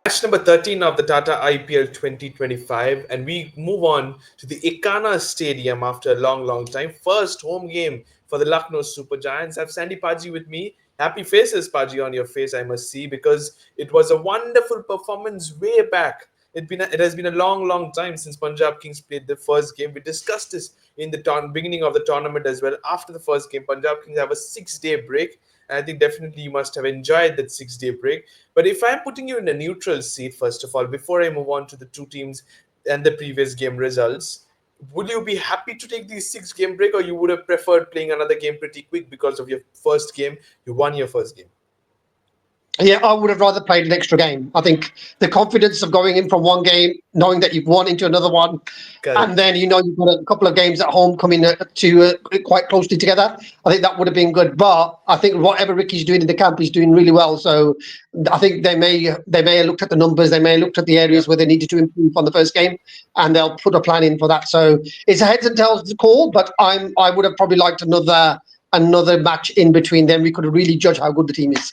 Match number 13 of the Tata IPL 2025, and we move on to the Ekana Stadium after a long, long time. First home game for the Lucknow Super Giants. I have Sandy Paji with me. Happy faces, Paji, on your face, I must see, because it was a wonderful performance way back. It has been a long, long time since Punjab Kings played the first game. We discussed this in the beginning of the tournament as well. After the first game, Punjab Kings have a 6 day break. And I think definitely you must have enjoyed that 6 day break. But if I'm putting you in a neutral seat, first of all, before I move on to the two teams and the previous game results, would you be happy to take the 6 game break, or you would have preferred playing another game pretty quick because of your first game? You won your first game. Yeah, I would have rather played an extra game. I think the confidence of going in from one game, knowing that you've won into another one, and Correct. then you've got a couple of games at home coming to quite closely together. I think that would have been good. But I think whatever Ricky's doing in the camp, he's doing really well. So I think they may have looked at the numbers, they may have looked at the Yeah. areas where they needed to improve on the first game, and they'll put a plan in for that. So it's a heads and tails call, but I would have probably liked another match in between them. We could really judge how good the team is.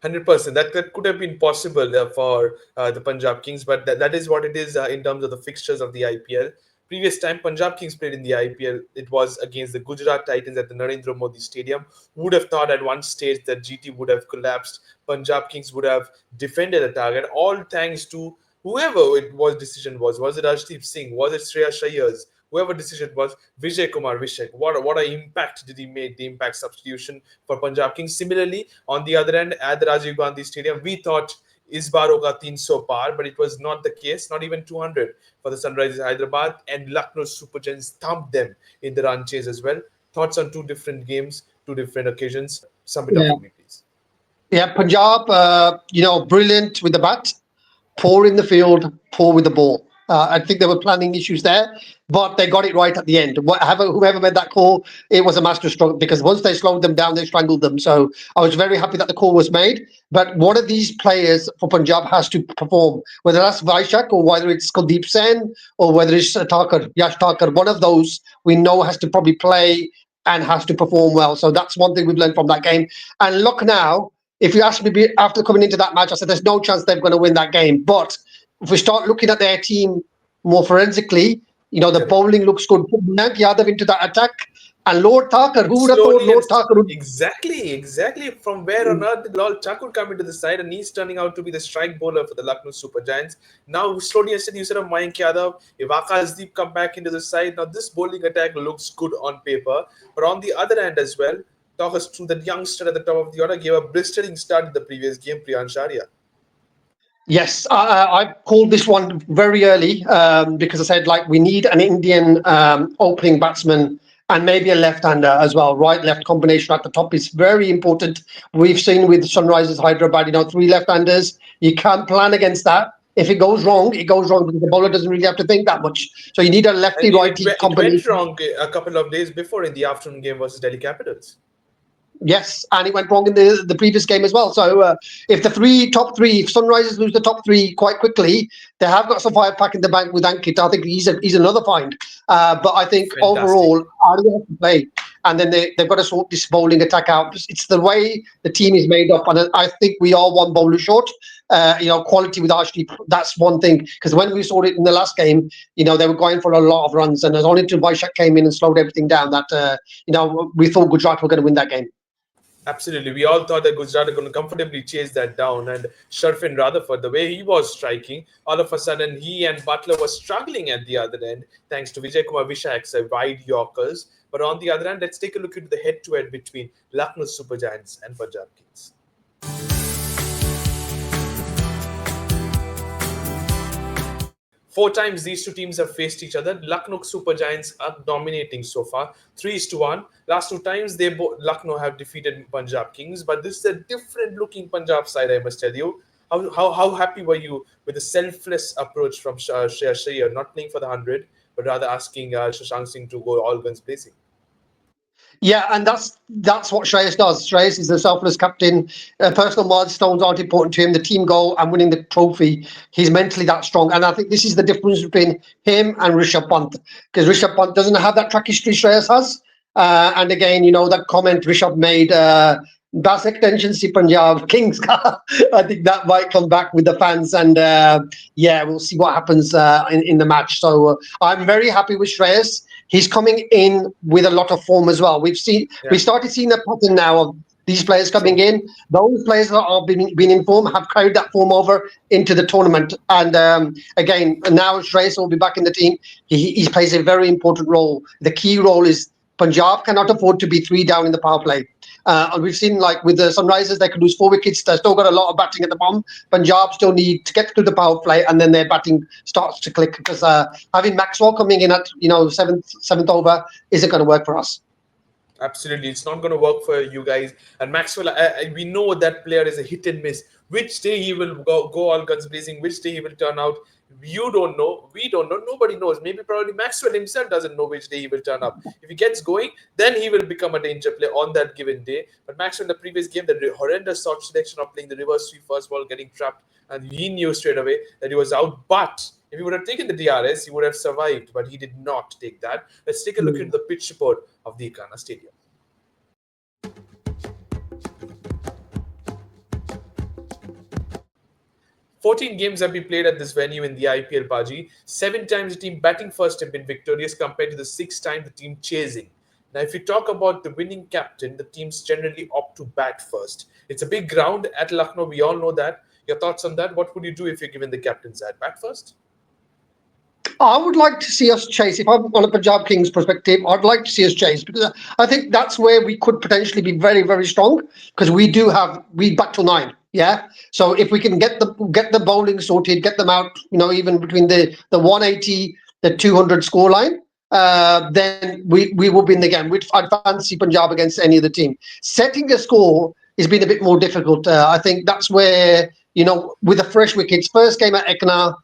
100%. That could have been possible for the Punjab Kings, but that is what it is in terms of the fixtures of the IPL. Previous time Punjab Kings played in the IPL, it was against the Gujarat Titans at the Narendra Modi Stadium. Who would have thought at one stage that GT would have collapsed? Punjab Kings would have defended the target, all thanks to whoever it was decision was. Was it Arshdeep Singh? Was it Shreyas Iyer's? Whoever decision was, Vijay Kumar Vishek. What an impact did he make? The impact substitution for Punjab Kings. Similarly, on the other end, at the Rajiv Gandhi Stadium, we thought is bar hoga 300 par, but it was not the case. Not even 200 for the Sunrisers Hyderabad, and Lucknow Super Giants thumped them in the run chase as well. Thoughts on two different games, two different occasions. Sum it up Yeah, for me, please. yeah. Punjab, brilliant with the bat, poor in the field, poor with the ball. I think there were planning issues there, but they got it right at the end. Whoever made that call, it was a masterstroke because once they slowed them down, they strangled them. So I was very happy that the call was made. But one of these players for Punjab has to perform, whether that's Vaishak or whether it's Kuldeep Sen or whether it's Yash Thakur. One of those we know has to probably play and has to perform well. So that's one thing we've learned from that game. And look now, if you ask me after coming into that match, I said there's no chance they're going to win that game. But if we start looking at their team more forensically, the Correct. bowling looks good. Put Mayank Yadav into that attack, and Lord Thakur. Who would have thought Slowly and Lord Thakur would? exactly. From where on earth did Lal Chakur come into the side, and he's turning out to be the strike bowler for the Lucknow Super Giants. Now, slowly and steady, you said of Mayank Yadav, if Akashdeep come back into the side, now this bowling attack looks good on paper. But on the other hand as well, talk us through that youngster at the top of the order gave a blistering start in the previous game, Priyan Sharia. Yes, I called this one very early because I said like we need an Indian opening batsman and maybe a left-hander as well. Right-left combination at the top is very important. We've seen with Sunrisers Hyderabad, three left-handers. You can't plan against that. If it goes wrong, it goes wrong because the bowler doesn't really have to think that much. So you need a And lefty-righty it went combination. wrong a couple of days before in the afternoon game versus Delhi Capitals. Yes, and it went wrong in the previous game as well. So if top three, if Sunrisers lose the top three quite quickly, they have got some firepack in the bank with Ankit. I think he's another find. But I think Fantastic. overall, Arya has to play, and then they've got to sort this bowling attack out. It's the way the team is made up, and I think we are one bowler short. Quality with Ashley, that's one thing. Because when we saw it in the last game, they were going for a lot of runs, and it was only until Vaishak came in and slowed everything down that we thought Gujarat were going to win that game. Absolutely. We all thought that Gujarat are going to comfortably chase that down. And Sharfin Rutherford, the way he was striking, all of a sudden he and Butler were struggling at the other end, thanks to Vijay Kumar Vishak's wide Yorkers. But on the other hand, let's take a look at the head-to-head between Lucknow Super Giants and Punjab Kings. Four times these two teams have faced each other. Lucknow Super Giants are dominating so far, 3-1. Last two times Lucknow have defeated Punjab Kings, but this is a different looking Punjab side, I must tell you. How happy were you with the selfless approach from Shreyas Iyer, not playing for the 100, but rather asking Shashank Singh to go all guns blazing? Yeah, and that's what Shreyas does. Shreyas is the selfless captain. Personal milestones aren't important to him. The team goal and winning the trophy, he's mentally that strong. And I think this is the difference between him and Rishabh Pant, because Rishabh Pant doesn't have that track history Shreyas has. And again, that comment Rishabh made बस extension से Punjab Kings का I think that might come back with the fans and yeah, we'll see what happens in the match. So I'm very happy with Shreyas. He's coming in with a lot of form as well. We Yeah, started seeing a pattern now of these players coming true. in. Those players that are been in form have carried that form over into the tournament. And again, now Shreyas will be back in the team. He plays a very important role. The key role is Punjab cannot afford to be three down in the power play. And we've seen like with the Sunrisers, they could lose 4 wickets. They've still got a lot of batting at the bottom. Punjab still need to get to the power play, and then their batting starts to click because having Maxwell coming in at seventh over isn't going to work for us. Absolutely, it's not going to work for you guys. And Maxwell, we know that player is a hit and miss. Which day he will go all guns blazing, which day he will turn out, you don't know. We don't know. Nobody knows. Maybe probably Maxwell himself doesn't know which day he will turn up. If he gets going, then he will become a danger player on that given day. But Maxwell in the previous game, the horrendous shot selection of playing the reverse sweep first ball, getting trapped, and he knew straight away that he was out. But if he would have taken the DRS, he would have survived. But he did not take that. Let's take a look into the pitch report of the Ekana Stadium. 14 games have been played at this venue in the IPL, Paji. 7 times the team batting first have been victorious compared to the 6 times the team chasing. Now, if you talk about the winning captain, the teams generally opt to bat first. It's a big ground at Lucknow. We all know that. Your thoughts on that? What would you do if you're given the captain's at bat first? I would like to see us chase. If I'm on a Punjab Kings perspective, I'd like to see us chase because I think that's where we could potentially be very, very strong because we bat till 9. Yeah. So if we can get the bowling sorted, get them out, even between the 180, the 200 score line, then we will win the game. I'd fancy Punjab against any other team. Setting a score has been a bit more difficult. I think that's where with the fresh wickets, first game at Ekana.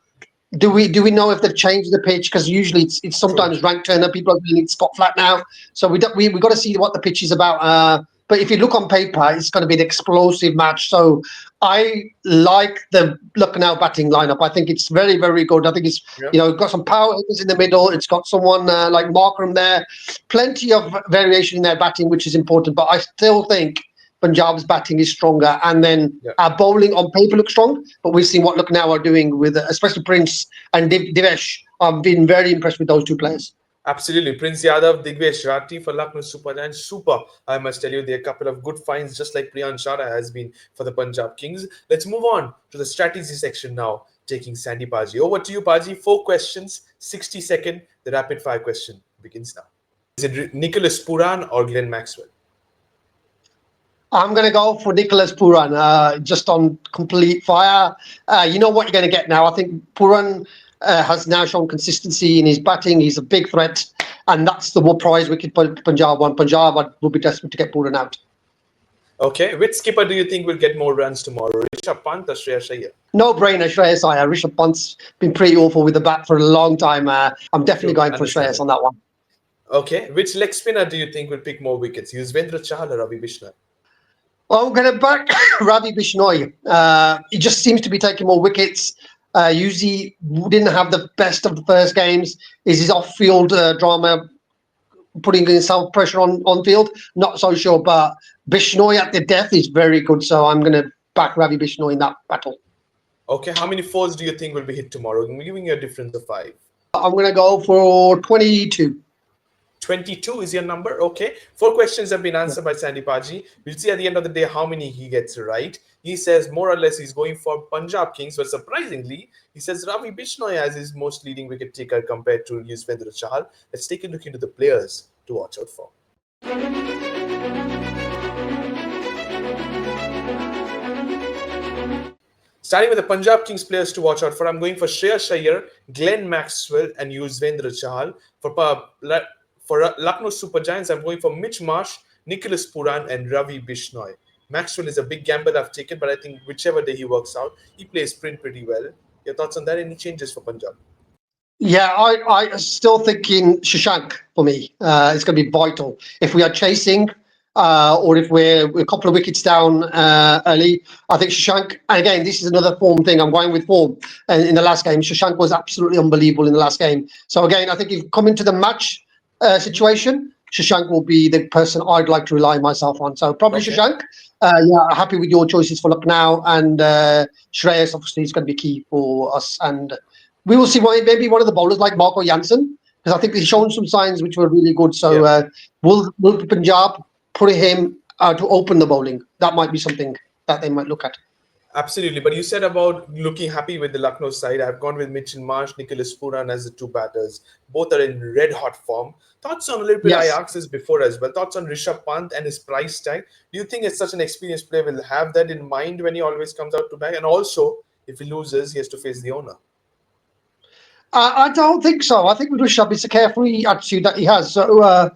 Do we know if they've changed the pitch? Because usually it's True. sometimes rank turner. People are saying it's got flat now, so we got to see what the pitch is about. But if you look on paper, it's going to be an explosive match. So I like the Lucknow batting lineup. I think it's very, very good. I think it's Yeah. got some power hitters in the middle. It's got someone like Markram there. Plenty of variation in their batting, which is important. But I still think Punjab's batting is stronger, and then Yeah. our bowling on paper looks strong. But we've seen what Lucknow are doing with, especially Prince and Divesh. I've been very impressed with those two players. Absolutely. Prince Yadav, Digvesh Rathi for Lucknow Super Giants. Super. I must tell you, they're a couple of good finds, just like Priyan Shara has been for the Punjab Kings. Let's move on to the strategy section now, taking Sandy Paji. Over to you, Paji. 4 questions, 60-second. The rapid fire question begins now. Is it Nicholas Puran or Glenn Maxwell? I'm going to go for Nicholas Puran, just on complete fire. You know what you're going to get now. I think Puran has now shown consistency in his batting. He's a big threat, and that's the prize wicket Punjab won. Punjab will be desperate to get Puran out. Okay. Which skipper do you think will get more runs tomorrow? Rishabh Pant or Shreyas Iyer? No brainer, Shreyas Iyer. Rishabh Pant's been pretty awful with the bat for a long time. I'm definitely True. going for Shreyas Understandable. on that one. Okay. Which leg spinner do you think will pick more wickets? Yuzvendra Chahal or Ravi Bishnoi? I'm going to back Ravi Bishnoi. He just seems to be taking more wickets. Usually didn't have the best of the first games. Is his off-field drama putting himself pressure on field? Not so sure, but Bishnoi at the death is very good. So I'm going to back Ravi Bishnoi in that battle. Okay. How many fours do you think will be hit tomorrow? I'm giving you a difference of 5. I'm going to go for 22. 22 is your number. Okay. 4 questions have been answered by Sandy Paji. We'll see at the end of the day how many he gets right. He says more or less he's going for Punjab Kings, but surprisingly, he says Ravi Bishnoi as his most leading wicket taker compared to Yuzvendra Chahal. Let's take a look into the players to watch out for. Starting with the Punjab Kings players to watch out for, I'm going for Shreyas Iyer, Glenn Maxwell, and Yuzvendra Chahal. For Lucknow Super Giants, I'm going for Mitch Marsh, Nicholas Puran, and Ravi Bishnoi. Maxwell is a big gamble I've taken, but I think whichever day he works out, he plays pretty well. Your thoughts on that? Any changes for Punjab? Yeah, I still thinking Shashank for me. It's going to be vital. If we are chasing or if we're a couple of wickets down early, I think Shashank, and again, this is another form thing. I'm going with form. And in the last game, Shashank was absolutely unbelievable in the last game. So again, I think if you come into the match situation, Shashank will be the person I'd like to rely myself on. So probably Okay. Shashank. Yeah, happy with your choices for Lucknow, and Shreyas obviously is going to be key for us. And we will see maybe one of the bowlers like Marco Janssen, because I think he's shown some signs which were really good. So Yeah. will Punjab put him to open the bowling? That might be something that they might look at. Absolutely. But you said about looking happy with the Lucknow side. I've gone with Mitchell Marsh, Nicholas Pooran as the two batters. Both are in red hot form. Thoughts on a little bit, I Yes. asked this before as well. Thoughts on Rishabh Pant and his price tag. Do you think it's such an experienced player will have that in mind when he always comes out to bat? And also, if he loses, he has to face the owner. I don't think so. I think with Rishabh, it's a carefree attitude that he has. So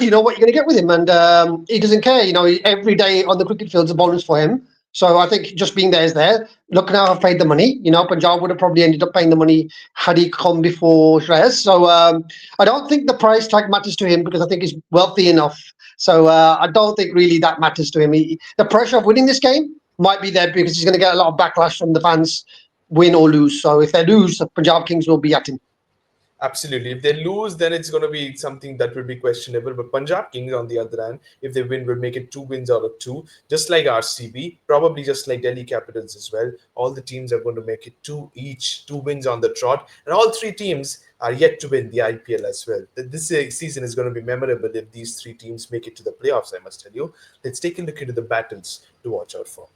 you know what you're going to get with him, and he doesn't care. Every day on the cricket field's a bonus for him. So I think just being there is there. Look, now I've paid the money. Punjab would have probably ended up paying the money had he come before Shreyas. So I don't think the price tag matters to him because I think he's wealthy enough. So I don't think really that matters to him. The pressure of winning this game might be there because he's going to get a lot of backlash from the fans, win or lose. So if they lose, the Punjab Kings will be at him. Absolutely. If they lose, then it's going to be something that will be questionable. But Punjab Kings, on the other hand, if they win, will make it 2 wins out of two, just like RCB, probably just like Delhi Capitals as well. All the teams are going to make it two each, 2 wins on the trot. And all three teams are yet to win the IPL as well. This season is going to be memorable if these three teams make it to the playoffs, I must tell you. Let's take a look into the battles to watch out for.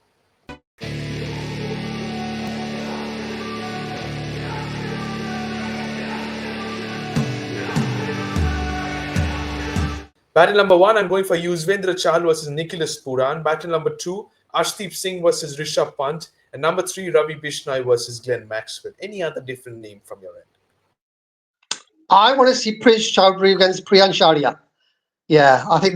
Battle number one, I'm going for Yuzvendra Chahal versus Nicholas Pooran. Battle number two, Arshdeep Singh versus Rishabh Pant. And number three, Ravi Bishnoi versus Glenn Maxwell. Any other different name from your end? I want to see Prince Chowdhury against Priyan Sharia. Yeah, I think Okay.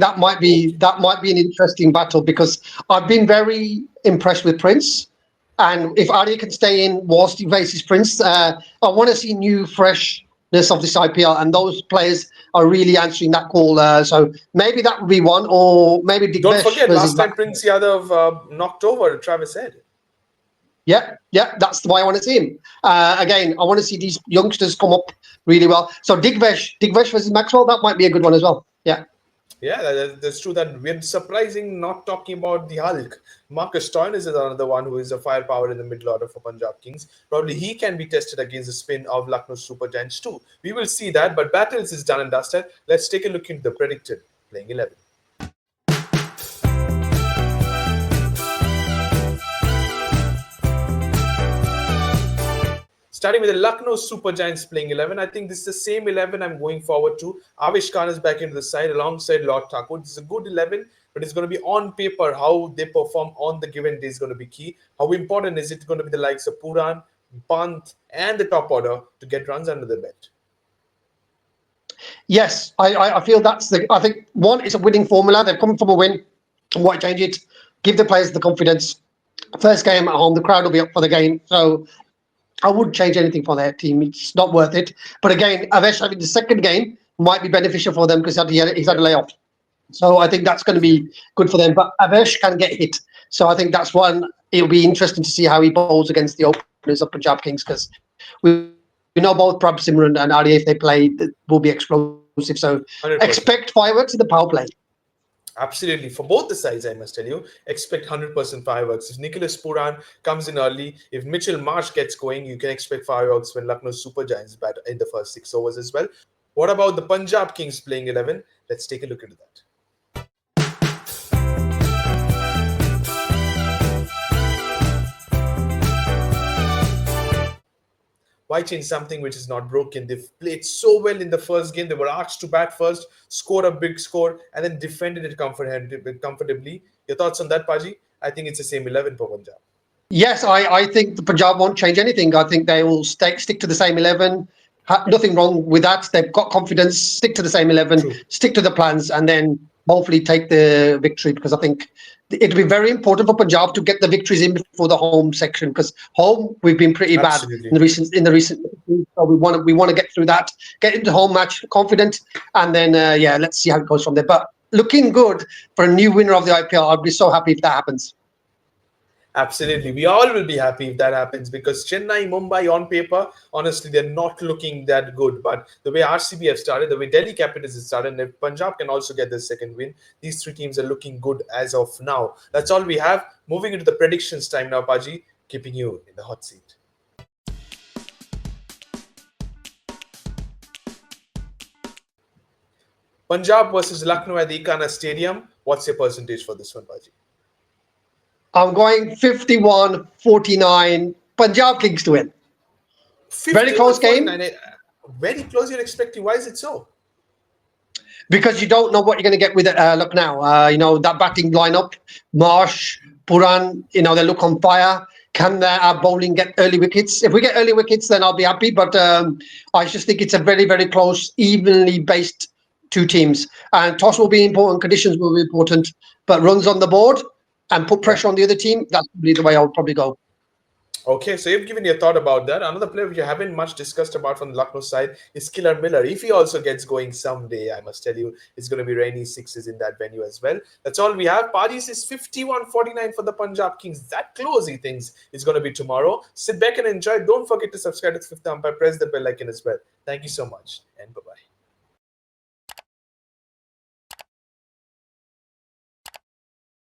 that might be an interesting battle because I've been very impressed with Prince, and if Arya can stay in whilst he faces Prince, I want to see new freshness of this IPL, and those players are really answering that call. So maybe that would be one, or maybe Don't Digbesh forget, versus last time Maxwell. Prince Yadav knocked over Travis Head. Yeah, yeah, that's why I want to see him. Again, I want to see these youngsters come up really well. So Digbesh versus Maxwell, that might be a good one as well. Yeah. Yeah, that's true. That we're surprising not talking about the Hulk. Marcus Stoinis is another one who is a firepower in the middle order for Punjab Kings. Probably he can be tested against the spin of Lucknow Super Giants too. We will see that, but battles is done and dusted. Let's take a look into the predicted playing 11. Starting with the Lucknow Super Giants playing 11, I think this is the same 11 I'm going forward to. Avish Khan is back into the side alongside Lord Thakur. This is a good 11, but it's going to be on paper. How they perform on the given day is going to be key. How important is it going to be the likes of Puran, Pant, and the top order to get runs under the belt? Yes, I feel that's the. I think one, it's a winning formula. They've come from a win. Why change it? Give the players the confidence. First game at home, the crowd will be up for the game. So I wouldn't change anything for their team. It's not worth it. But again, Avesh having the second game might be beneficial for them because he's had a Yeah, layoff. So I think that's going to be absolutely. good for them. But Avesh can get hit. So I think that's one. It'll be interesting to see how he bowls against the openers of Punjab Kings because we know both Prab Simran and Ari, if they play, will be explosive. So expect 100%. fireworks in the power play. Absolutely. For both the sides, I must tell you, expect 100% fireworks. If Nicholas Puran comes in early, if Mitchell Marsh gets going, you can expect fireworks when Lucknow Super Giants bat in the first 6 overs as well. What about the Punjab Kings playing 11? Let's take a look into that. Why change something which is not broken? They've played so well in the first game. They were asked to bat first, score a big score, and then defended it comfortably. Your thoughts on that, Paji? I think it's the same 11 for Punjab. Yes, I think the Punjab won't change anything. I think they will stick to the same 11. Nothing wrong with that. They've got confidence. Stick to the same 11. True. Stick to the plans, and then hopefully take the victory. Because I think it'll be very important for Punjab to get the victories in before the home section. Because home we've been pretty bad Absolutely. in the recent. So we want to get through that, get into home match confident, and then yeah, let's see how it goes from there. But looking good for a new winner of the IPL. I'd be so happy if that happens. Absolutely. We all will be happy if that happens because Chennai, Mumbai on paper, honestly, they're not looking that good. But the way RCB have started, the way Delhi Capitals have started, and if Punjab can also get their second win, these three teams are looking good as of now. That's all we have. Moving into the predictions time now, Paji, keeping you in the hot seat. Punjab versus Lucknow at the Ekana Stadium. What's your percentage for this one, Paji? I'm going 51-49. Punjab Kings to win. Very close 51 49. game Very close you're expecting. Why is it so? because you don't know what you're going to get with Lucknow. That batting lineup, Marsh, Puran, they look on fire. Can our bowling get early wickets? If we get early wickets, then I'll be happy. But I just think it's a very, very close, evenly based two teams. And toss will be important, conditions will be important. But runs on the board and put Yeah. pressure on the other team, that's probably the way I would probably go. Okay, so you've given your thought about that. Another player we haven't much discussed about from the Lucknow side is Killer Miller. If he also gets going someday, I must tell you, it's going to be rainy sixes in that venue as well. That's all we have. Padis is 51-49 for the Punjab Kings. That close, he thinks, is going to be tomorrow. Sit back and enjoy. Don't forget to subscribe to the Fifth Umpire. Press the bell icon as well. Thank you so much.